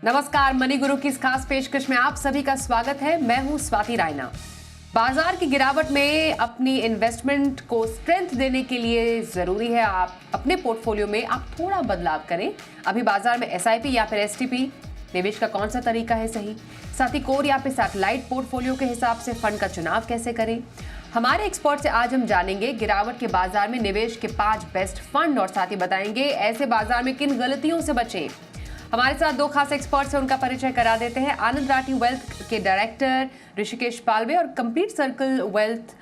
नमस्कार, मनी गुरु की इस खास पेशकश में आप सभी का स्वागत है। मैं हूं स्वाति रायना। बाजार की गिरावट में अपनी इन्वेस्टमेंट को स्ट्रेंथ देने के लिए जरूरी है आप अपने पोर्टफोलियो में आप थोड़ा बदलाव करें। अभी बाजार में एसआईपी या फिर एसटीपी निवेश का कौन सा तरीका है सही, साथ ही कोर या फिर सैटेलाइट पोर्टफोलियो के हिसाब से फंड का चुनाव कैसे करें। हमारे एक्सपर्ट से आज हम जानेंगे गिरावट के बाजार में निवेश के 5 बेस्ट फंड और साथ ही बताएंगे ऐसे बाजार में किन गलतियों से बचें। हमारे साथ 2 खास एक्सपर्ट्स हैं, उनका परिचय करा देते हैं। आनंद राठी वेल्थ के डायरेक्टर ऋषिकेश पालवे और कंप्लीट सर्कल वेल्थ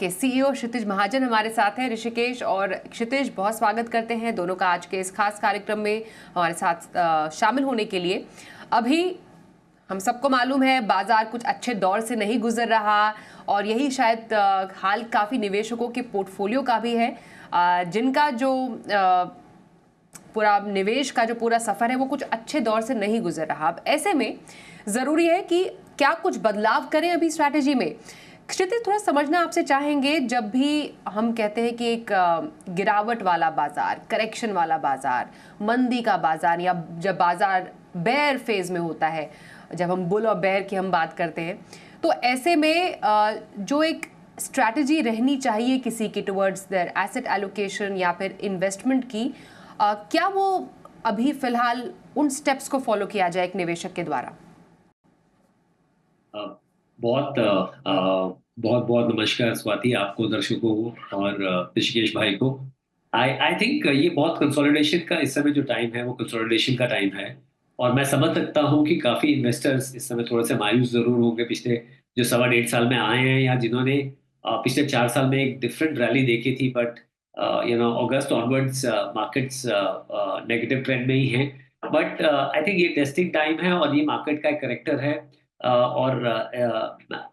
के सीईओ क्षितिज महाजन हमारे साथ हैं। ऋषिकेश और क्षितिज, बहुत स्वागत करते हैं दोनों का आज के इस खास कार्यक्रम में हमारे साथ शामिल होने के लिए। अभी हम सबको मालूम है बाजार कुछ अच्छे दौर से नहीं गुजर रहा और यही शायद हाल काफ़ी निवेशकों के पोर्टफोलियो का भी है, जिनका जो पूरा निवेश का जो पूरा सफर है वो कुछ अच्छे दौर से नहीं गुजर रहा। अब ऐसे में ज़रूरी है कि क्या कुछ बदलाव करें अभी स्ट्रैटेजी में। क्षितिज, थोड़ा समझना आपसे चाहेंगे, जब भी हम कहते हैं कि एक गिरावट वाला बाजार, करेक्शन वाला बाजार, मंदी का बाजार, या जब बाजार बेयर फेज में होता है, जब हम बुल और बेयर की हम बात करते हैं, तो ऐसे में जो एक स्ट्रैटेजी रहनी चाहिए किसी की टुवर्ड्स देयर एसेट एलोकेशन या फिर इन्वेस्टमेंट की, क्या वो अभी फिलहाल उन स्टेप्स को फॉलो किया जाए एक निवेशक के द्वारा? बहुत बहुत नमस्कार स्वाति, आपको, दर्शकों को और ऋषिकेश भाई को। आई थिंक ये बहुत कंसोलिडेशन का इस समय जो टाइम है वो कंसोलिडेशन का टाइम है। और मैं समझ सकता हूँ कि काफी इन्वेस्टर्स इस समय थोड़े से मायूस जरूर होंगे, पिछले जो 1.25 साल में आए हैं या जिन्होंने पिछले 4 साल में एक डिफरेंट रैली देखी थी, but August onwards markets negative trend में ही हैं। बट आई थिंक ये टेस्टिंग टाइम है और ये मार्केट का एक करेक्टर है। और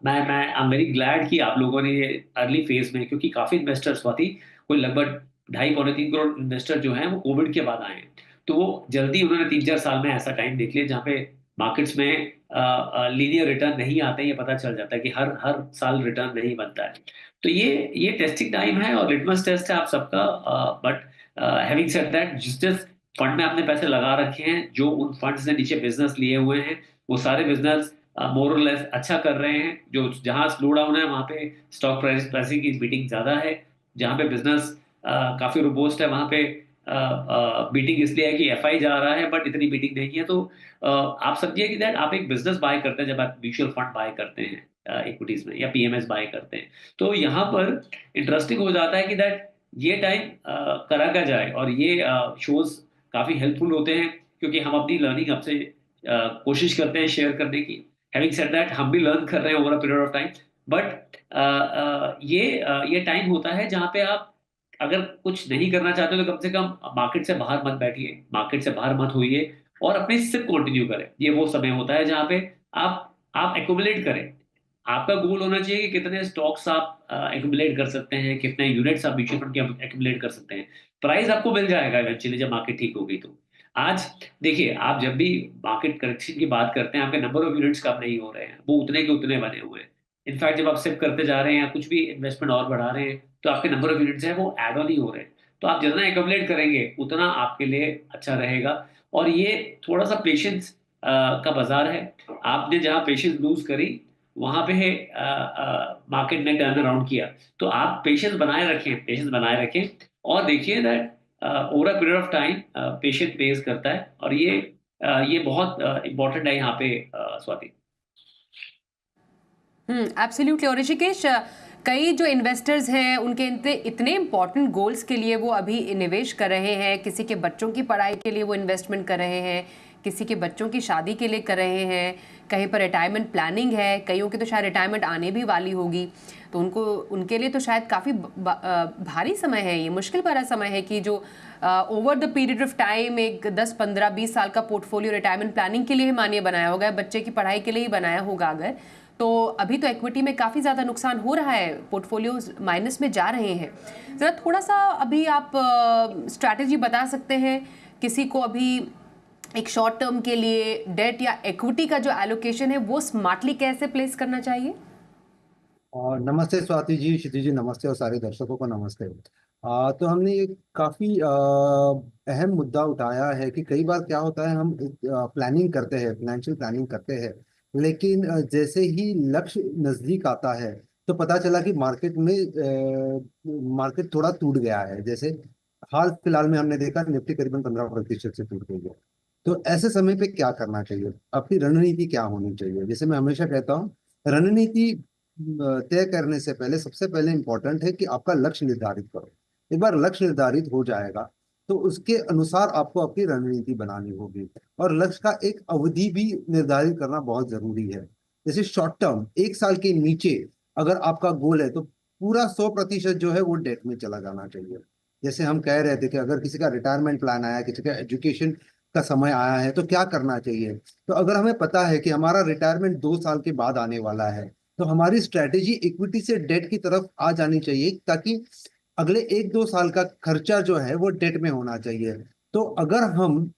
मैं आई एम वेरी ग्लैड कि आप लोगों ने ये अर्ली फेज में, क्योंकि काफी इन्वेस्टर्स हुआ थी, कोई लगभग 2.5-3 करोड़ इन्वेस्टर जो हैं वो कोविड के बाद आए हैं, तो वो जल्दी उन्होंने 3-4 साल में ऐसा टाइम देख लिया जहाँ पे मार्केट्स में लीनियर रिटर्न नहीं आते। ये पता चल जाता है कि हर हर साल रिटर्न नहीं बनता है। तो ये टेस्टिंग टाइम है और लिटमस टेस्ट है आप सबका। बट हैविंग सेड दैट, जिस जिस फंड में आपने पैसे लगा रखे हैं, जो उन फंड्स ने नीचे बिजनेस लिए हुए हैं, वो सारे बिजनेस मोर और लेस अच्छा कर रहे हैं। जो जहां स्लो डाउन है वहां पे स्टॉक प्राइसिंग की बीटिंग ज्यादा है। जहां पे बिजनेस काफी रोबोस्ट है वहां पे बीटिंग इसलिए है कि एफआई जा रहा है, बट इतनी बीटिंग नहीं है। तो आप समझिए कि दैट आप एक बिजनेस बाय करते हैं जब आप म्यूचुअल फंड बाय करते हैं इक्विटीज में, या पीएमएस बाय करते हैं, तो यहाँ पर इंटरेस्टिंग हो जाता है कि दैट ये टाइम करा क्या जाए। और ये शोज काफी हेल्पफुल होते हैं क्योंकि हम अपनी लर्निंग आपसे कोशिश करते हैं शेयर करने की। हैविंग सेड दैट, हम भी लर्न कर रहे हैं over a period of time. But ये टाइम होता है जहाँ पे आप अगर कुछ नहीं करना चाहते हो तो कम से कम मार्केट से बाहर मत बैठिए, मार्केट से बाहर मत होइए और अपनी सिप कंटिन्यू करें। ये वो समय होता है जहाँ पे आप एक्युमुलेट करें। आपका गोल होना चाहिए कि कितने स्टॉक्स आप एक्युमुलेट कर सकते हैं, कितने यूनिट्स आप म्यूचुअल फंड के एक्युमुलेट कर सकते हैं। प्राइस आपको मिल जाएगा इवेंचुअली जब मार्केट ठीक होगी। तो आज देखिए, आप जब भी मार्केट करेक्शन की बात करते हैं, आपके नंबर ऑफ यूनिट्स कम नहीं हो रहे हैं, वो उतने के उतने बने हुए हैं। इनफैक्ट जब आप सिप करते जा रहे हैं या कुछ भी इन्वेस्टमेंट और बढ़ा रहे हैं, तो आपके नंबर ऑफ यूनिट्स हैं वो ऐड ऑन ही हो रहे हैं। तो आप जितना एक्युमुलेट करेंगे उतना आपके लिए अच्छा रहेगा। और ये थोड़ा सा पेशेंस का बाजार है। आपने जहाँ पेशेंस लूज करी वहां पे मार्केट ने टर्न अराउंड किया। तो आप पेशेंस बनाए रखें, पेशेंस बनाए रखें और देखिए that over a period of time patience page करता है। और ये बहुत इंपॉर्टेंट है यहाँ पे स्वाति। एब्सोल्युटली। और ऋषिकेश, कई जो इन्वेस्टर्स हैं उनके इतने इंपॉर्टेंट गोल्स के लिए वो अभी निवेश कर रहे हैं। किसी के बच्चों की पढ़ाई के लिए वो इन्वेस्टमेंट कर रहे हैं, किसी के बच्चों की शादी के लिए कर रहे हैं, कहीं पर रिटायरमेंट प्लानिंग है, कईयों की तो शायद रिटायरमेंट आने भी वाली होगी। तो उनके लिए तो शायद काफ़ी भारी समय है, ये मुश्किल भरा समय है कि जो over the period of time एक 10-15-20 साल का पोर्टफोलियो रिटायरमेंट प्लानिंग के लिए ही मानिए बनाया होगा, बच्चे की पढ़ाई के लिए ही बनाया होगा अगर, तो अभी तो इक्विटी में काफ़ी ज़्यादा नुकसान हो रहा है, पोर्टफोलियोज माइनस में जा रहे हैं। ज़रा थोड़ा सा अभी आप स्ट्रैटेजी बता सकते हैं किसी को अभी एक शॉर्ट टर्म के लिए डेट या इक्विटी का जो एलोकेशन है वो स्मार्टली कैसे प्लेस करना चाहिए? और नमस्ते स्वाति जी, क्षिति जी नमस्ते और सारे दर्शकों को नमस्ते। तो हमने ये काफी अहम मुद्दा उठाया है कि कई बार क्या होता है, हम प्लानिंग करते हैं, फाइनेंशियल प्लानिंग करते हैं, लेकिन जैसे ही लक्ष्य नजदीक आता है तो पता चला कि मार्केट थोड़ा टूट गया है। जैसे हाल फिलहाल में हमने देखा, निफ्टी करीबन 15% से टूट गई है। तो ऐसे समय पे क्या करना चाहिए, आपकी रणनीति क्या होनी चाहिए? जैसे मैं हमेशा कहता हूँ, रणनीति तय करने से पहले सबसे पहले इंपॉर्टेंट है कि आपका लक्ष्य निर्धारित करो। एक बार लक्ष्य निर्धारित हो जाएगा तो उसके अनुसार आपको अपनी रणनीति बनानी होगी। और लक्ष्य का एक अवधि भी निर्धारित करना बहुत जरूरी है। जैसे शॉर्ट टर्म, 1 साल के नीचे अगर आपका गोल है तो पूरा 100% जो है वो डेट में चला जाना चाहिए। जैसे हम कह रहे थे कि अगर किसी का रिटायरमेंट प्लान आया, किसी का एजुकेशन का समय आया है, तो क्या करना चाहिए? तो अगर हमें पता है कि हमारा रिटायरमेंट 2 साल के बाद आने वाला है, तो हमारी स्ट्रेटेजी इक्विटी से डेट की तरफ आ जानी चाहिए, ताकि अगले 1-2 साल का खर्चा जो है वो डेट में होना चाहिए। तो अगर हम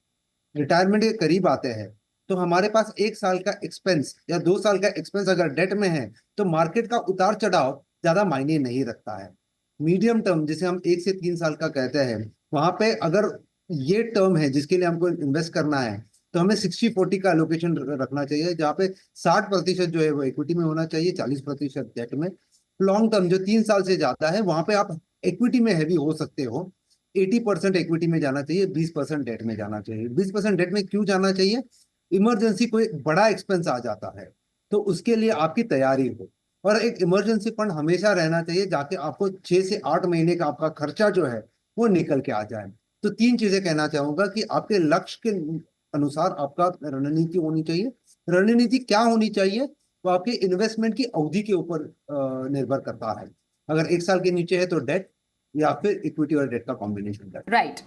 रिटायरमेंट के करीब आते हैं तो हमारे पास 1 साल का एक्सपेंस या 2 साल का एक्सपेंस अगर डेट में है, तो मार्केट का उतार चढ़ाव ज्यादा मायने नहीं रखता है। मीडियम टर्म, जिसे हम 1 से 3 साल का कहते हैं, वहां पे अगर ये टर्म है जिसके लिए हमको इन्वेस्ट करना है, तो हमें 60-40 का एलोकेशन रखना चाहिए, जहाँ पे 60% जो है वो इक्विटी में होना चाहिए, 40% डेट में। लॉन्ग टर्म जो 3 साल से ज्यादा है, वहां पे आप इक्विटी में हैवी हो सकते हो। 80% इक्विटी में जाना चाहिए, 20% डेट में जाना चाहिए। 20% डेट में क्यों जाना चाहिए? इमरजेंसी कोई बड़ा एक्सपेंस आ जाता है तो उसके लिए आपकी तैयारी हो। और एक इमरजेंसी फंड हमेशा रहना चाहिए, जाके आपको 6 से 8 महीने का आपका खर्चा जो है वो निकल के आ जाए। तो 3 चीजें कहना चाहूंगा कि आपके लक्ष्य के अनुसार आपका रणनीति होनी चाहिए। रणनीति क्या होनी चाहिए, वो आपके इन्वेस्टमेंट की अवधि के ऊपर निर्भर करता है। अगर 1 साल के नीचे है तो डेट, या फिर इक्विटी और डेट का कॉम्बिनेशन है। राइट,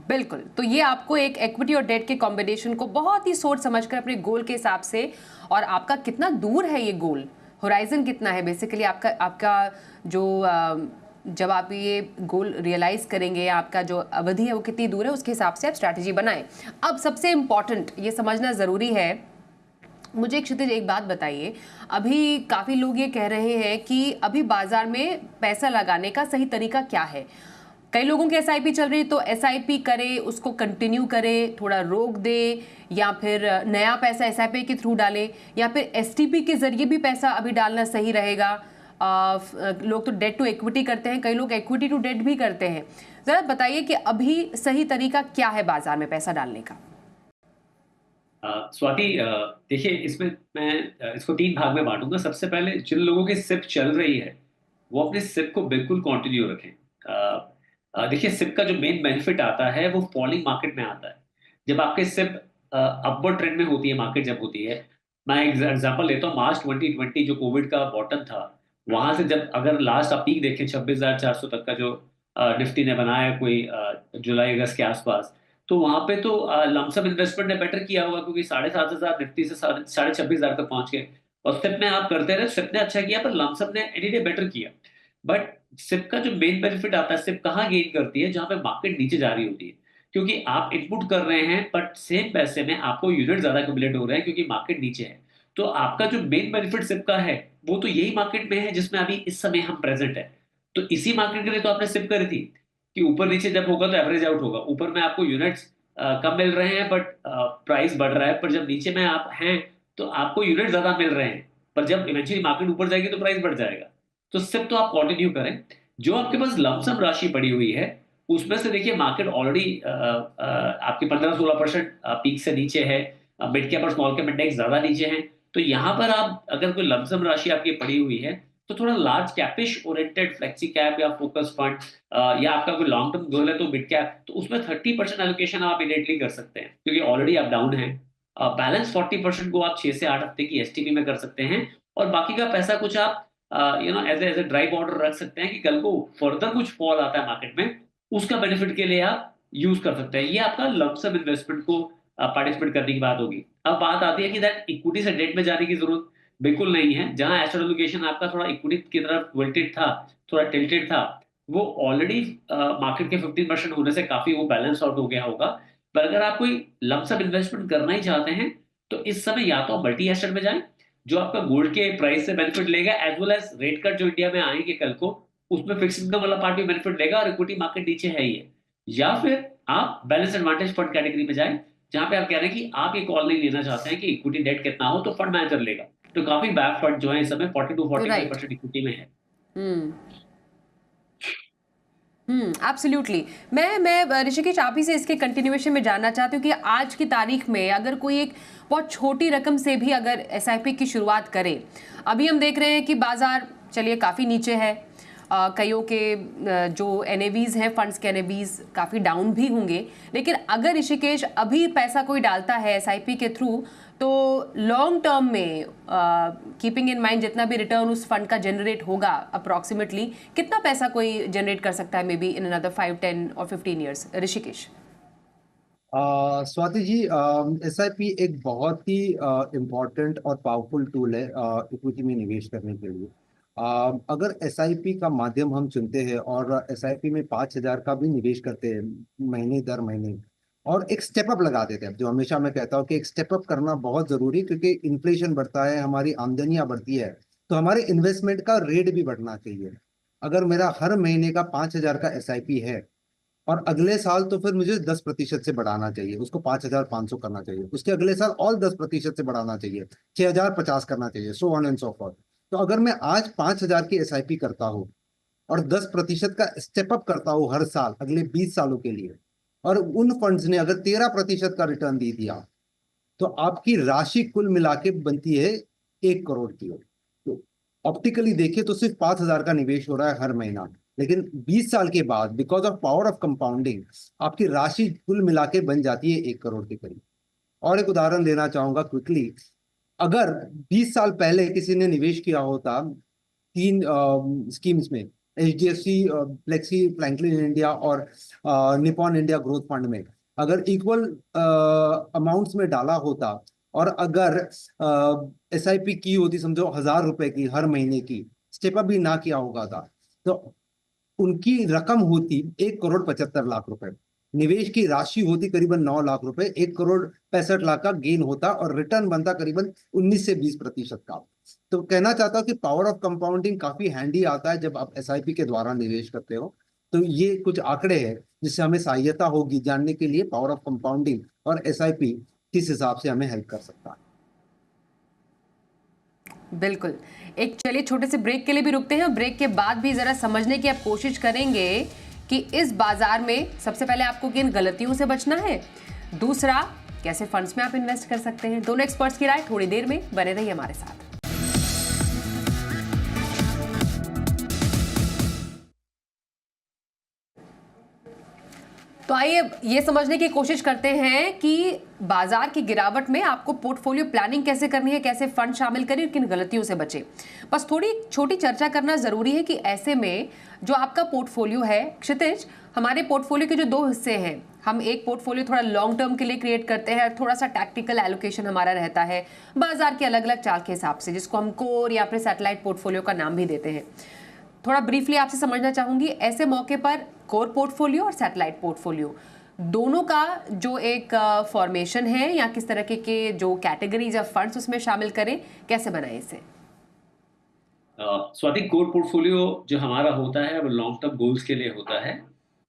बिल्कुल। तो ये आपको एक इक्विटी और डेट के कॉम्बिनेशन को बहुत ही सोच समझकर अपने गोल के हिसाब से, और आपका कितना दूर है ये गोल, होराइजन कितना है बेसिकली आपका आपका जो जब आप ये गोल रियलाइज करेंगे, आपका जो अवधि है वो कितनी दूर है, उसके हिसाब से आप स्ट्रैटेजी बनाएं। अब सबसे इम्पॉर्टेंट ये समझना ज़रूरी है। मुझे एक क्षितिज एक बात बताइए, अभी काफ़ी लोग ये कह रहे हैं कि अभी बाजार में पैसा लगाने का सही तरीका क्या है। कई लोगों की एसआईपी चल रही है, तो एसआईपी करे, उसको कंटिन्यू करे, थोड़ा रोक दे, या फिर नया पैसा एसआईपी के थ्रू डाले, या फिर एसटीपी के जरिए भी पैसा अभी डालना सही रहेगा। लोग तो डेट टू इक्विटी करते हैं, कई लोग इक्विटी टू डेट भी करते हैं। जरा बताइए कि अभी सही तरीका क्या है बाजार में पैसा डालने का। स्वाति, देखिए, इसमें मैं इसको 3 भाग में बांटूंगा। सबसे पहले, जिन लोगों की सिप चल रही है वो अपने सिप को बिल्कुल कंटिन्यू रखें। देखिए, सिप का जो मेन बेनिफिट आता है वो फॉलिंग मार्केट में आता है। जब आपके सिप अपवर्ड ट्रेंड में होती है, मार्केट जब होती है, मैं एक एग्जांपल लेता हूँ। मार्च 2020 जो कोविड का बॉटम था, वहां से जब अगर लास्ट आप पीक देखें 26,400 तक का, जो निफ्टी ने बनाया कोई जुलाई अगस्त के आसपास, तो वहां पे तो लमसम इन्वेस्टमेंट ने बेटर किया होगा, क्योंकि 7,500 निफ्टी से 26,500 तक पहुंच गए। और सिप में आप करते रहे, सिप ने अच्छा किया, पर लमसम ने एनी डे बेटर किया। बट सिप का जो मेन बेनिफिट आता है, सिप कहाँ गेन करती है? जहां पे मार्केट नीचे जा रही होती है, क्योंकि आप इनपुट कर रहे हैं बट सेम पैसे में आपको यूनिट ज्यादा एक्यूमुलेट हो रहे हैं, क्योंकि मार्केट नीचे है। तो आपका जो मेन बेनिफिट सिप का है, वो तो यही मार्केट में है जिसमें अभी इस समय हम प्रेजेंट है। तो इसी मार्केट के लिए तो आपने सिप करी थी, कि ऊपर नीचे जब होगा तो एवरेज आउट होगा। ऊपर में आपको यूनिट्स कम मिल रहे हैं बट प्राइस बढ़ रहा है, पर जब नीचे में आप हैं तो आपको यूनिट ज्यादा मिल रहे हैं, पर जब इवेंचुअली मार्केट ऊपर जाएगी तो प्राइस बढ़ जाएगा। तो सिर्फ तो आप कंटिन्यू करें। जो आपके पास लमसम राशि पड़ी हुई है, उसमें से देखिए, मार्केट ऑलरेडी आपके 15-16% पीक से नीचे है। मिड कैप और स्मॉल कैप इंडेक्स ज्यादा नीचे हैं। तो यहाँ पर आप अगर कोई लमसम राशि आपकी पड़ी हुई है, तो थोड़ा लार्ज कैपिश ओरिएंटेड फ्लेक्सी कैप या फोकस फंड, या आपका कोई लॉन्ग टर्म गोल है तो मिड कैप, तो उसमें 30% एलोकेशन आप इमीडिएटली कर सकते हैं, क्योंकि ऑलरेडी आप डाउन है। बैलेंस 40% को आप 6 से 8 हफ्ते की एसटीपी में कर सकते हैं। और बाकी का पैसा कुछ आप एज ए ड्राई पाउडर रख सकते हैं, कि कल को फर्दर कुछ फॉल आता है मार्केट में, उसका बेनिफिट के लिए आप यूज कर सकते हैं। ये आपका लमसम इन्वेस्टमेंट को पार्टिसिपेट करने की बात होगी। अब बात आती है कि दैट इक्विटी से डेट में जाने की जरूरत बिल्कुल नहीं है। जहां एसेट एलोकेशन आपका थोड़ा इक्विटी की तरफ वेल्टेड था, थोड़ा टिल्टेड था, वो ऑलरेडी मार्केट के 15% होने से काफी वो बैलेंस आउट हो गया होगा। पर अगर आप कोई लमसम इन्वेस्टमेंट करना ही चाहते हैं, तो इस समय या तो मल्टी एसेट में जाएं, जो आपका गोल्ड के प्राइस से बेनिफिट लेगा, as well as rate cut जो इंडिया में आएंगे कल को, उसमें फिक्स इनकम वाला पार्ट भी बेनिफिट लेगा और इक्विटी मार्केट नीचे है ही है। या फिर आप बैलेंस एडवांटेज फंड कैटेगरी में जाएं, जहां पे आप कह रहे हैं कि आप ये कॉल नहीं लेना चाहते हैं कि इक्विटी डेट कितना हो, तो फंड मैनेजर लेगा। तो काफी बैक फंड जो है इस समय 40 to 45% राइट। इक्विटी में है। हम्म। एब्सोल्युटली। मैं ऋषिकेश, आप ही से इसके कंटिन्यूएशन में जानना चाहती हूँ कि आज की तारीख में अगर कोई एक बहुत छोटी रकम से भी अगर एसआईपी की शुरुआत करे, अभी हम देख रहे हैं कि बाजार चलिए काफ़ी नीचे है, कईयों के जो एनएवीज हैं, फंड्स के एनएवीज काफ़ी डाउन भी होंगे, लेकिन अगर ऋषिकेश अभी पैसा कोई डालता है एसआईपी के थ्रू, तो लॉन्ग टर्म में कीपिंग इन माइंड जितना भी रिटर्न उस फंड का जनरेट होगा, अप्रोक्सीमेटली कितना पैसा कोई जनरेट कर सकता है, मे बी इन अनदर 5, 10 और 15 ईयर्स? ऋषिकेश। स्वाति जी, एसआईपी एक बहुत ही इम्पोर्टेंट और पावरफुल टूल है इक्विटी में निवेश करने के लिए। अगर एसआईपी का माध्यम हम चुनते हैं और एसआईपी में 5,000 का भी निवेश करते हैं महीने दर महीने, और एक स्टेप अप लगा देते हैं, जो हमेशा मैं कहता हूँ कि एक स्टेप अप करना बहुत जरूरी है, क्योंकि इन्फ्लेशन बढ़ता है, हमारी आमदनियां बढ़ती है, तो हमारे इन्वेस्टमेंट का रेट भी बढ़ना चाहिए। अगर मेरा हर महीने का 5,000 का एसआईपी है और अगले साल तो फिर मुझे 10% से बढ़ाना चाहिए, उसको 5,500 करना चाहिए, उसके अगले साल और 10% से बढ़ाना चाहिए, 6,050 करना चाहिए, so on and so forth. तो अगर मैं आज 5,000 की एसआईपी करता हूँ और 10% का स्टेप अप करता हूँ हर साल अगले 20 सालों के लिए, और उन फंड्स ने अगर 13% का रिटर्न दे दिया, तो आपकी राशि कुल मिला के बनती है 1 करोड़ की। तो ऑप्टिकली देखिए तो सिर्फ 5,000 का निवेश हो रहा है हर महीना, लेकिन 20 साल के बाद because of power of compounding आपकी राशि कुल मिला के बन जाती है 1 करोड़ के करीब। और एक उदाहरण देना चाहूंगा क्विकली। अगर 20 साल पहले किसी ने निवेश किया होता तीन स्कीम्स में, एचडीएफसी, फ्लेक्सी फ्रैंकलिन इंडिया और निपॉन इंडिया ग्रोथ फंड में, अगर इक्वल अमाउंट्स में डाला होता, और अगर एसआईपी की होती समझो 1,000 रुपए की हर महीने की, स्टेप अप भी ना किया होगा था, तो उनकी रकम होती 1,75,00,000 रुपए, निवेश की राशि होती करीबन 9 लाख रुपए, 1,65,00,000 का गेन होता और रिटर्न बनता करीबन 19 से 20% का। तो कहना चाहता हूँ कि पावर ऑफ कंपाउंडिंग काफी हैंडी आता है जब आप एसआईपी के द्वारा निवेश करते हो। तो ये कुछ आंकड़े हैं जिससे हमें सहायता होगी जानने के लिए पावर ऑफ कंपाउंडिंग और एसआईपी किस हिसाब से हमें हेल्प कर सकता है। बिल्कुल। एक चलिए छोटे से ब्रेक के लिए भी रुकते हैं, और ब्रेक के बाद भी जरा समझने की आप कोशिश करेंगे कि इस बाजार में सबसे पहले आपको किन गलतियों से बचना है, दूसरा कैसे फंड्स में आप इन्वेस्ट कर सकते हैं। दोनों एक्सपर्ट्स की राय थोड़ी देर में, बने रहिए हमारे साथ। तो आइए ये समझने की कोशिश करते हैं कि बाजार की गिरावट में आपको पोर्टफोलियो प्लानिंग कैसे करनी है, कैसे फंड शामिल करें और किन गलतियों से बचें। बस थोड़ी छोटी चर्चा करना जरूरी है कि ऐसे में जो आपका पोर्टफोलियो है, क्षितिज, हमारे पोर्टफोलियो के जो दो हिस्से हैं, हम एक पोर्टफोलियो थोड़ा लॉन्ग टर्म के लिए क्रिएट करते हैं, थोड़ा सा टैक्टिकल एलोकेशन हमारा रहता है बाजार के अलग अलग चाल के हिसाब से, जिसको हम कोर या फिर सैटेलाइट पोर्टफोलियो का नाम भी देते हैं। थोड़ा ब्रीफली आपसे समझना चाहूंगी, ऐसे मौके पर कोर पोर्टफोलियो और सैटेलाइट पोर्टफोलियो दोनों का जो एक फॉर्मेशन है, या किस तरह के जो कैटेगरीज या फंड्स उसमें शामिल करें, कैसे बनाएं इसे? स्वाति, कोर पोर्टफोलियो जो हमारा होता है वो लॉन्ग टर्म गोल्स के लिए होता है,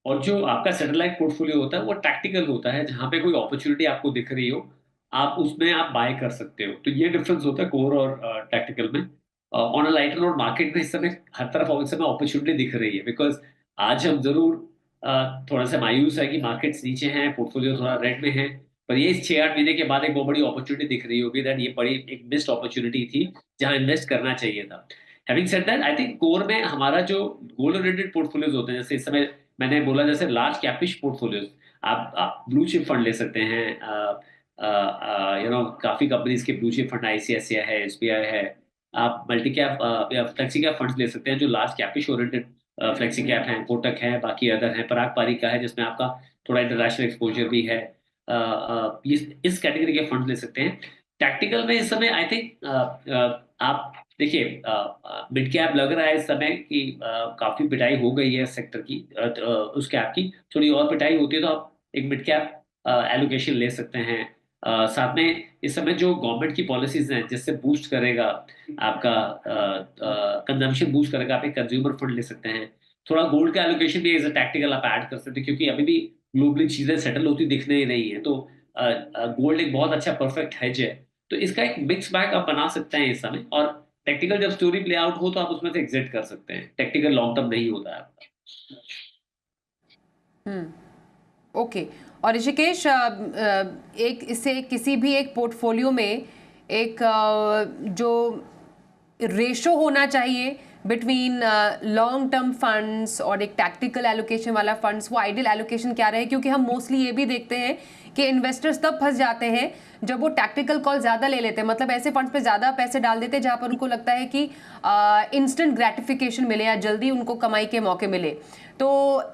और जो आपका सैटेलाइट पोर्टफोलियो होता है वो टैक्टिकल होता है, जहां पे कोई अपॉर्चुनिटी आपको दिख रही हो, आप उसमें आप बाय कर सकते हो। तो ये डिफरेंस होता है कोर और टैक्टिकल में। On a lighter note, market में इस समय हर तरफ इस समय अपॉर्चुनिटी दिख रही है, बिकॉज आज हम जरूर थोड़ा सा मायूस है कि मार्केट्स नीचे हैं, पोर्टफोलियो थोड़ा रेड में है, पर ये 6-8 महीने के बाद एक बहुत बड़ी अपॉर्चुनिटी दिख रही होगी, दैट ये बड़ी एक मिस्ड अपॉर्चुनिटी थी जहां इन्वेस्ट करना चाहिए था। Having said that, I think core में हमारा जो गोल ओरिएंटेड पोर्टफोलियोज होते हैं, जैसे इस समय मैंने बोला, जैसे लार्ज कैपिश पोर्टफोलियोज, आप ब्लू चिप फंड ले सकते हैं। काफी कंपनीज के ब्लू चिप फंड, आईसीआईसीआई है, एसबीआई है। आप मल्टी कैप या फ्लेक्सी कैप फंड्स ले सकते हैं जो लार्ज कैपिश ओरिएंटेड फ्लेक्सी कैप हैं, कोटक है, बाकी अदर है, पराग पारी का है जिसमें आपका थोड़ा इंटरनेशनल एक्सपोजर भी है। इस कैटेगरी के फंड ले सकते हैं। टैक्टिकल में इस समय आई थिंक आप देखिए, मिड कैप लग रहा है इस समय कि काफी पिटाई हो गई है सेक्टर की, उस कैप की थोड़ी और पिटाई होती है तो आप एक मिड कैप एलोकेशन ले सकते हैं। साथ में इस समय जो गवर्नमेंट की पॉलिसीज हैं जिससे बूस्ट करेगा आपका कंजम्पशन, बूस्ट करेगा, आप एक कंज्यूमर फंड ले सकते हैं। थोड़ा गोल्ड का एलोकेशन भी एज अ टैक्टिकल आप ऐड कर सकते हैं, क्योंकि अभी भी ग्लोबली चीजें सेटल होती दिख नहीं रही है, तो गोल्ड एक बहुत अच्छा परफेक्ट हेज है। तो इसका एक मिक्स बैग आप बना सकते हैं इस समय, और टेक्निकल जब स्टोरी प्ले आउट हो तो आप उसमें से एग्जिट कर सकते हैं। टेक्निकल लॉन्ग टर्म नहीं होता है आपका। ओके। और ऋषिकेश, एक इससे किसी भी एक पोर्टफोलियो में एक जो रेशो होना चाहिए बिटवीन लॉन्ग टर्म फंड्स और एक टैक्टिकल एलोकेशन वाला फंड्स, वो आइडियल एलोकेशन क्या रहे? क्योंकि हम मोस्टली ये भी देखते हैं कि इन्वेस्टर्स तब फंस जाते हैं जब वो टैक्टिकल कॉल ज़्यादा ले लेते हैं, मतलब ऐसे फंड्स पे ज़्यादा पैसे डाल देते हैं जहाँ पर उनको लगता है कि इंस्टेंट ग्रेटिफिकेशन मिले या जल्दी उनको कमाई के मौके मिले। तो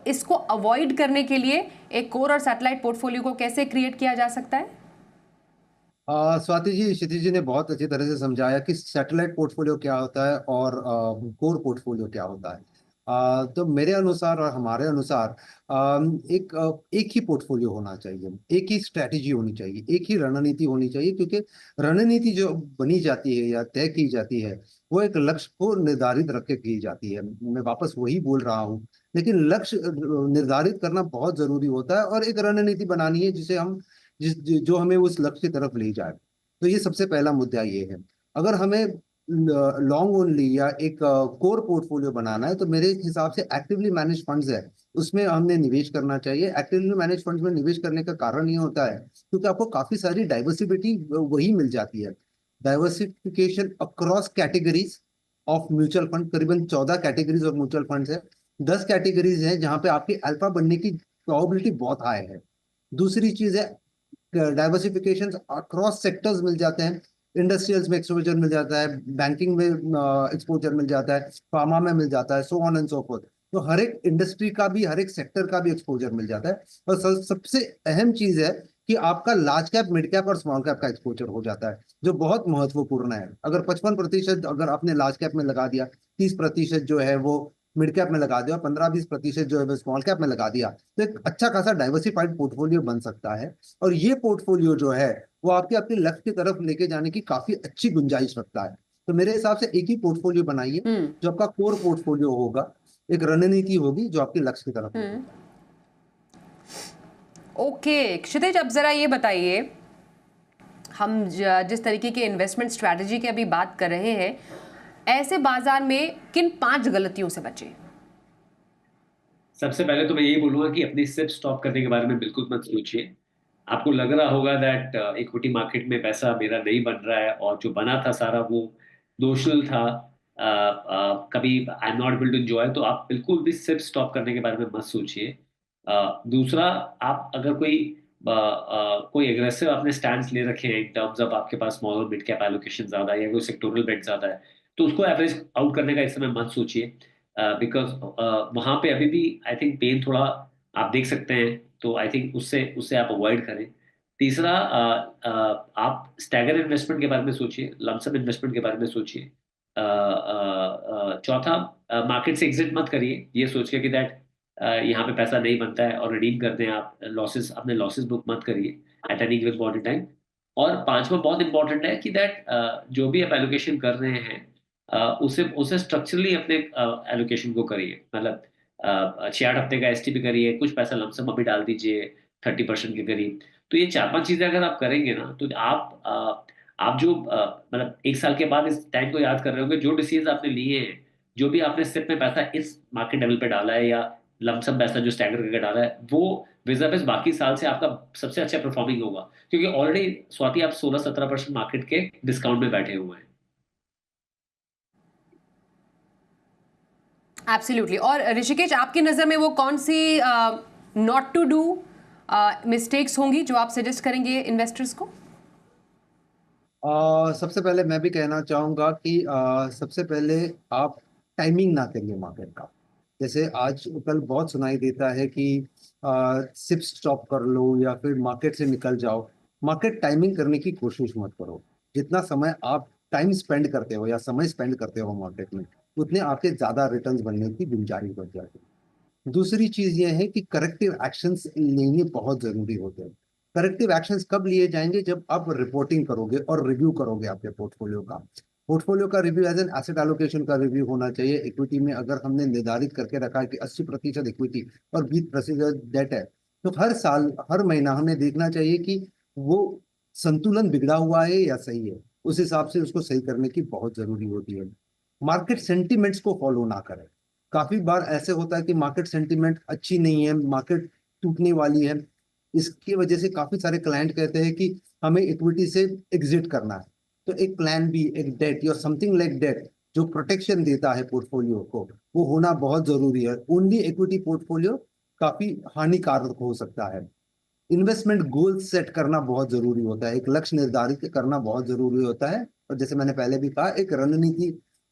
इसको अवॉइड करने के लिए एक कोर और सैटेलाइट पोर्टफोलियो को कैसे क्रिएट किया जा सकता है? स्वाति जी, क्षितिज जी ने बहुत अच्छी तरह से समझाया कि सैटेलाइट पोर्टफोलियो क्या होता है और कोर पोर्टफोलियो क्या होता है। तो मेरे अनुसार और हमारे अनुसार एक ही पोर्टफोलियो होना चाहिए, एक ही स्ट्रैटेजी होनी चाहिए, एक ही रणनीति होनी चाहिए, क्योंकि रणनीति जो बनी जाती है या तय की जाती है वो एक लक्ष्य को निर्धारित रख के की जाती है। मैं वापस वही बोल रहा हूँ, लेकिन लक्ष्य निर्धारित करना बहुत जरूरी होता है और एक रणनीति बनानी है जिसे हम जो हमें उस लक्ष्य की तरफ ले जाए। तो ये सबसे पहला मुद्दा ये है। अगर हमें लॉन्ग ओनली या एक कोर पोर्टफोलियो बनाना है तो मेरे हिसाब से एक्टिवली मैनेज फंड्स है उसमें हमने निवेश करना चाहिए। एक्टिवली मैनेज फंड्स में निवेश करने का कारण ये होता है क्योंकि आपको काफी सारी डाइवर्सिटी वही मिल जाती है। Diversification across categories of mutual fund, करीबन 14 कैटेगरीज ऑफ म्यूचुअल फंड्स है। 10 कैटेगरीज हैं जहां पे आपकी अल्फा बनने की प्रोबेबिलिटी बहुत हाई है। दूसरी चीज है डाइवर्सिफिकेशन अक्रॉस सेक्टर्स मिल जाते हैं। इंडस्ट्रियल्स में एक्सपोजर मिल जाता है, बैंकिंग में एक्सपोजर मिल जाता है, फार्मा में मिल जाता है, so on and so fourth. तो हर एक इंडस्ट्री का भी, हर एक सेक्टर का भी एक्सपोजर मिल जाता है। और सबसे अहम चीज है कि आपका लार्ज कैप, मिड कैप और स्मॉल कैप का एक्सपोजर हो जाता है, जो बहुत महत्वपूर्ण है। अगर 55% अगर आपने लार्ज कैप में लगा दिया, 30% जो है वो मिड कैप में लगा दिया और 15-20% जो है वो स्मॉल कैप में लगा दिया, तो एक अच्छा खासा डाइवर्सिफाइड पोर्टफोलियो बन सकता है। और ये पोर्टफोलियो जो है वो आपके अपने लक्ष्य की तरफ लेके जाने की काफी अच्छी गुंजाइश रखता है। तो मेरे हिसाब से एक ही पोर्टफोलियो बनाइए जो आपका कोर पोर्टफोलियो होगा, एक रणनीति होगी जो आपके लक्ष्य की तरफ लेके। ओके क्षितिज, अब जरा ये बताइए, हम जिस तरीके के इन्वेस्टमेंट स्ट्रैटेजी की अभी बात कर रहे हैं, ऐसे बाजार में किन 5 गलतियों से बचें? सबसे पहले तो मैं यही बोलूंगा कि अपनी सिप स्टॉप करने के बारे में बिल्कुल मत सोचिए। आपको लग रहा होगा दैट इक्विटी मार्केट में पैसा मेरा नहीं बन रहा है और जो बना था सारा वो नोशनल था, कभी I am not able to enjoy, तो आप बिल्कुल भी सिप स्टॉप करने के बारे में मत सोचिए। दूसरा, आप अगर कोई एग्रेसिव आपने स्टैंड ले रखे हैं इन टर्म्स ऑफ आपके पास स्मॉल और मिड कैप एलोकेशन ज्यादा है या कोई सेक्टोरल बेट ज्यादा है, तो उसको एवरेज आउट करने का इस समय मत सोचिए, बिकॉज वहां पे अभी भी आई थिंक पेन थोड़ा आप देख सकते हैं, तो आई थिंक उससे उससे आप अवॉइड करें। तीसरा, आप स्टैगर इन्वेस्टमेंट के बारे में सोचिए, लमसम इन्वेस्टमेंट के बारे में सोचिए। चौथा, मार्केट से एग्जिट मत करिए ये सोच के कि दैट यहाँ पे पैसा नहीं बनता है और रिडीम करते हैं, आप लॉसेस, अपने लॉसेस बुक मत करिए at any given point in time. और पांचवा बहुत इंपॉर्टेंट है कि दैट जो भी आप एलोकेशन कर रहे हैं उसे उसे स्ट्रक्चरली अपने एलोकेशन को करिए, मतलब 6-8 हफ्ते का एसटीपी करिए, कुछ पैसा लमसम अभी डाल दीजिए 30% के करीब। तो ये 4-5 चीजें अगर आप करेंगे ना तो आप जो मतलब 1 साल के बाद इस टाइम को याद कर रहे होंगे, जो डिसीजन आपने लिए हैं, जो भी आपने सिप में पैसा इस मार्केट लेवल पे डाला है या लमसम पैसा जो स्टैगर करके डाला है, वो विजर्व बाकी साल से आपका सबसे अच्छा परफॉर्मिंग होगा, क्योंकि ऑलरेडी स्वाति आप 16-17% मार्केट के डिस्काउंट में बैठे हुए हैं। एब्सोल्युटली। और ऋषिकेश, आपकी नज़र में वो कौन सी नॉट टू डू मिस्टेक्स होंगी जो आप सजेस्ट करेंगे इन्वेस्टर्स को? सबसे पहले मैं भी कहना चाहूंगा कि सबसे पहले आप टाइमिंग ना करिए मार्केट का। जैसे आज कल बहुत सुनाई देता है कि सिप स्टॉप कर लो या फिर मार्केट से निकल जाओ। मार्केट टाइमिंग करने की कोशिश मत करो। जितना समय आप टाइम स्पेंड करते हो या समय स्पेंड करते हो मार्केट में, उतने आपके ज्यादा रिटर्न्स बनने की गुंजाइश बढ़ जाती है। दूसरी चीज ये है कि करेक्टिव एक्शंस लेने बहुत जरूरी होते हैं। करेक्टिव एक्शंस कब लिए जाएंगे? जब आप रिपोर्टिंग करोगे और रिव्यू करोगे आपके पोर्टफोलियो का। पोर्टफोलियो का review as an asset allocation का रिव्यू होना चाहिए। इक्विटी में अगर हमने निर्धारित करके रखा है कि 80% इक्विटी और 20% डेट है, तो हर साल हर महीना हमें देखना चाहिए कि वो संतुलन बिगड़ा हुआ है या सही है। उस हिसाब से उसको सही करने की बहुत जरूरी होती है। मार्केट सेंटिमेंट्स को फॉलो ना करें। काफी बार ऐसे होता है कि मार्केट सेंटिमेंट अच्छी नहीं है, मार्केट टूटने वाली है, इसकी वजह से काफी सारे क्लाइंट कहते हैं कि हमें इक्विटी से एग्जिट करना है। तो एक प्लान बी, एक डेट या समथिंग लाइक डेट जो प्रोटेक्शन देता है पोर्टफोलियो को, वो होना बहुत जरूरी है। ओनली इक्विटी पोर्टफोलियो काफी हानिकारक हो सकता है। इन्वेस्टमेंट गोल सेट करना बहुत जरूरी होता है, एक लक्ष्य निर्धारित करना बहुत जरूरी होता है। और जैसे मैंने पहले भी कहा, एक रणनीति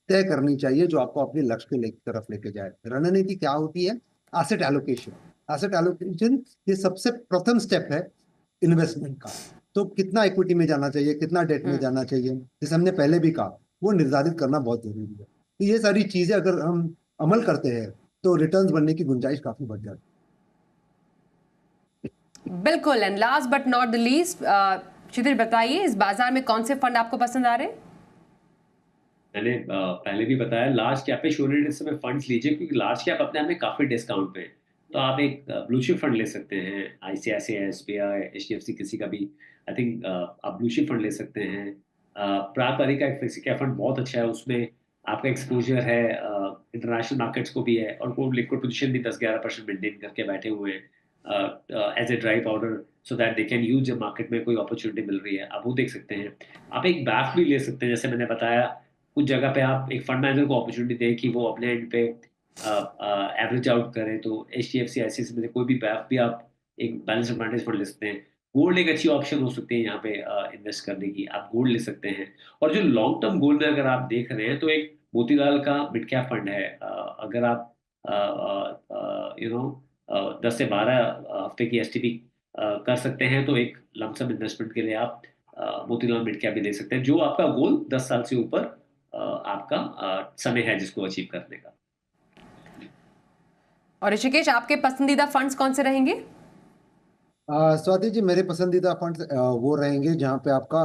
तय करनी चाहिए जो आपको अपने लक्ष्य के तरफ लेके जाए। रणनीति क्या होती है? Asset allocation. एसेट एलोकेशन ये सबसे प्रथम स्टेप है इन्वेस्टमेंट का। तो कितना इक्विटी में जाना चाहिए, कितना डेट में जाना चाहिए, जैसे हमने पहले भी कहा, वो निर्धारित करना बहुत जरूरी है। तो ये सारी चीजें अगर हम अमल करते हैं तो रिटर्न्स बनने की गुंजाइश काफी बढ़ जाती है। बिल्कुल। एंड लास्ट बट नॉट द लीस्ट, क्षितिज बताइए, इस बाजार में कौन से फंड आपको पसंद आ रहे हैं? मैंने पहले भी बताया, लार्ज कैप पे श्योरली इस समय फंड्स लीजिए, क्योंकि लार्ज कैप अपने आप में काफी डिस्काउंट पे है। तो आप एक ब्लू चिप फंड ले सकते हैं, आईसीआईसीआई, एसबीआई, एचडीएफसी, किसी का भी। आई थिंक आप ब्लू चिप फंड ले सकते हैं। प्रातवारी का एक फ्लेक्सी कैप फंड बहुत अच्छा है, उसमें आपका एक्सपोजर है इंटरनेशनल मार्केट्स को भी है, और वो लिक्विड पोजीशन भी 10-11% मेंटेन करके बैठे हुए हैं as a dry powder, so that they can use जब मार्केट में कोई अपॉर्चुनिटी मिल रही है, आप वो देख सकते हैं। आप एक बैफ भी ले सकते हैं, जैसे मैंने बताया, कुछ जगह पे आप एक फंड मैनेजर को अपॉर्चुनिटी दें कि वो अपने एंड पे एवरेज आउट करें। तो एचडीएफसी, आईसीआईसीआई में से कोई भी बैफ भी आप एक बैलेंस एडवांटेज फंड ले सकते हैं। गोल्ड एक अच्छी ऑप्शन हो सकती है यहाँ पे इन्वेस्ट करने की, आप गोल्ड ले सकते हैं। और जो लॉन्ग टर्म गोल्ड में अगर आप देख रहे हैं, तो एक मोतीलाल का मिड कैप फंड है। अगर आप यू नो 10 से 12 हफ्ते की एसटीपी कर सकते हैं, तो एक लमसम इन्वेस्टमेंट के लिए आप मोतीलाल मिड कैप भी दे सकते हैं, जो आपका गोल 10 साल से ऊपर आपका समय है जिसको अचीव करने का। और ऋषिकेश, आपके पसंदीदा फंड्स कौन से रहेंगे? स्वाति जी, मेरे पसंदीदा फंड वो रहेंगे जहाँ पे आपका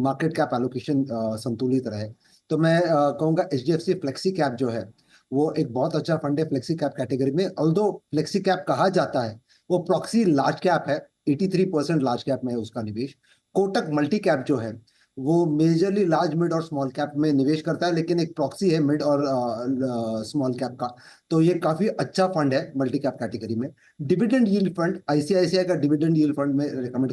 मार्केट कैप एलोकेशन संतुलित रहे। तो मैं कहूँगा एचडीएफसी फ्लेक्सी कैप जो है वो एक बहुत अच्छा फंड है फ्लेक्सी कैप कैटेगरी में। ऑल्दो फ्लेक्सी कैप कहा जाता है, वो प्रॉक्सी लार्ज कैप है। 83% लार्ज कैप में है उसका निवेश। कोटक मल्टी कैप जो है वो मेजरली लार्ज, मिड और स्मॉल कैप में निवेश करता है, लेकिन एक प्रॉक्सी है मिड और स्मॉल कैप का। तो ये काफी अच्छा फंड है मल्टी कैप कैटेगरी में। डिविडेंड यील्ड फंड, आईसीआईसीआई का डिविडेंड यील्ड फंड में रिकमेंड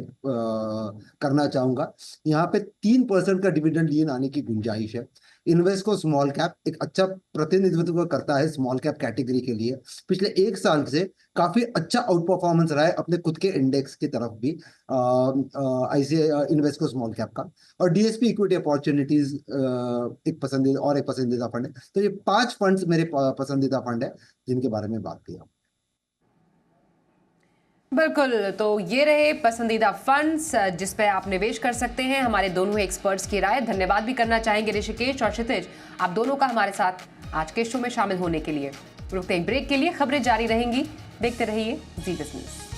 करना चाहूंगा। यहाँ पे 3% का डिविडेंड यील्ड आने की गुंजाइश है। इन्वेस्को स्मॉल कैप एक अच्छा प्रतिनिधित्व करता है स्मॉल कैप कैटेगरी के लिए। पिछले 1 साल से काफी अच्छा आउट परफॉर्मेंस रहा है अपने खुद के इंडेक्स की तरफ भी, इन्वेस्को स्मॉल कैप का। और डीएसपी इक्विटी अपॉर्चुनिटीज एक पसंदीदा फंड है। तो ये 5 फंड्स मेरे पसंदीदा फंड है जिनके बारे में बात किया। बिल्कुल, तो ये रहे पसंदीदा फंड्स जिस पे आप निवेश कर सकते हैं। हमारे दोनों एक्सपर्ट्स की राय। धन्यवाद भी करना चाहेंगे ऋषिकेश और क्षितिज, आप दोनों का हमारे साथ आज के शो में शामिल होने के लिए। रुकते हैं ब्रेक के लिए, खबरें जारी रहेंगी, देखते रहिए जी बिजनेस।